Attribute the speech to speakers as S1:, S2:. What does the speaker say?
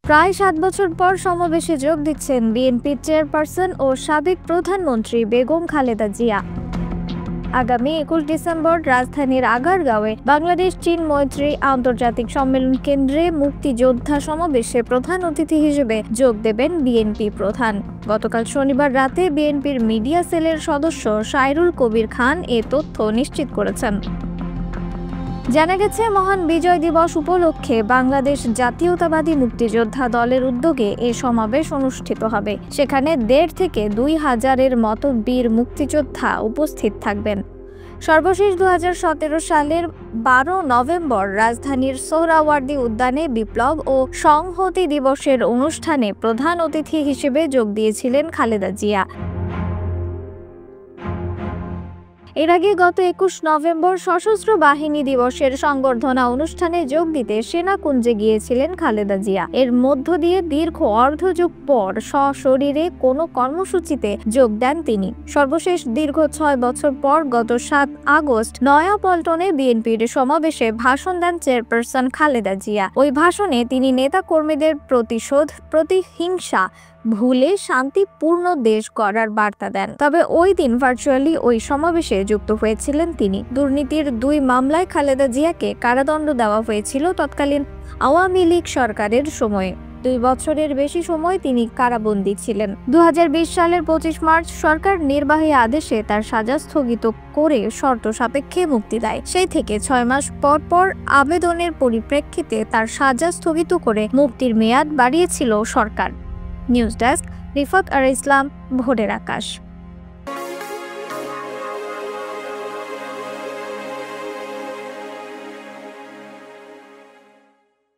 S1: প্রায় ৭ বছর পর সমাবেশে যোগ দিচ্ছেন বিএনপির চেয়ারপারসন ও সাবেক প্রধানমন্ত্রী বেগম খালেদা জিয়া। আগামী ২১ ডিসেম্বর রাজধানীর আগারগাঁওয়ে বাংলাদেশ চীন মৈত্রী আন্তর্জাতিক সম্মেলন কেন্দ্রে মুক্তিযোদ্ধা সমাবেশে প্রধান অতিথি হিসেবে যোগ দেবেন বিএনপি প্রধান। গতকাল শনিবার রাতে বিএনপির মিডিয়া সেলের সদস্য সাইরুল কবির খান এ তথ্য নিশ্চিত করেছেন। জানা গেছে, মহান বিজয় দিবস উপলক্ষে বাংলাদেশ জাতীয়তাবাদী মুক্তিযোদ্ধা দলের উদ্যোগে এ সমাবেশ অনুষ্ঠিত হবে। সেখানে ১.৫ থেকে ২ হাজারের মতো বীর মুক্তিযোদ্ধা উপস্থিত থাকবেন। সর্বশেষ ২০১৭ সালের ১২ নভেম্বর রাজধানীর সোহরাওয়ার্দী উদ্যানে বিপ্লব ও সংহতি দিবসের অনুষ্ঠানে প্রধান অতিথি হিসেবে যোগ দিয়েছিলেন খালেদা জিয়া। এর আগে গত ২১ নভেম্বর সশস্ত্র বাহিনী দিবসের সংবর্ধনা অনুষ্ঠানে যোগ দিতে সেনাকুঞ্জে গিয়েছিলেন খালেদা জিয়া। এর মধ্য দিয়ে দীর্ঘ অর্ধযুগ পর সশরীরে কোনো কর্মসূচিতে যোগ দেন তিনি। সর্বশেষ দীর্ঘ ৬ বছর পর গত ৭ আগস্ট নয়াপল্টনে বিএনপির সমাবেশে ভাষণ দেন চেয়ারপারসন খালেদা জিয়া। ওই ভাষণে তিনি নেতা কর্মীদের প্রতিশোধ, প্রতিহিংসা ভুলে শান্তিপূর্ণ দেশ গড়ার বার্তা দেন। তবে ওই দিন ভার্চুয়ালি ওই সমাবেশে যুক্ত হয়েছিলেন তিনি। দুর্নীতির ২ মামলায় খালেদা জিয়াকে কারাদণ্ড দেওয়া হয়েছিল তৎকালীন আওয়ামী লীগ সরকারের সময়ে। ২ বছরের বেশি সময় তিনি কারাবন্দী ছিলেন। ২০২০ সালের ২৫ মার্চ সরকার নির্বাহী আদেশে তার সাজা স্থগিত করে শর্ত সাপেক্ষে মুক্তি দেয়। সেই থেকে ৬ মাস পর পর আবেদনের পরিপ্রেক্ষিতে তার সাজা স্থগিত করে মুক্তির মেয়াদ বাড়িয়েছিল সরকার। নিউজ ডেস্ক, রিফাত আর ইসলাম, ভোরের আকাশ।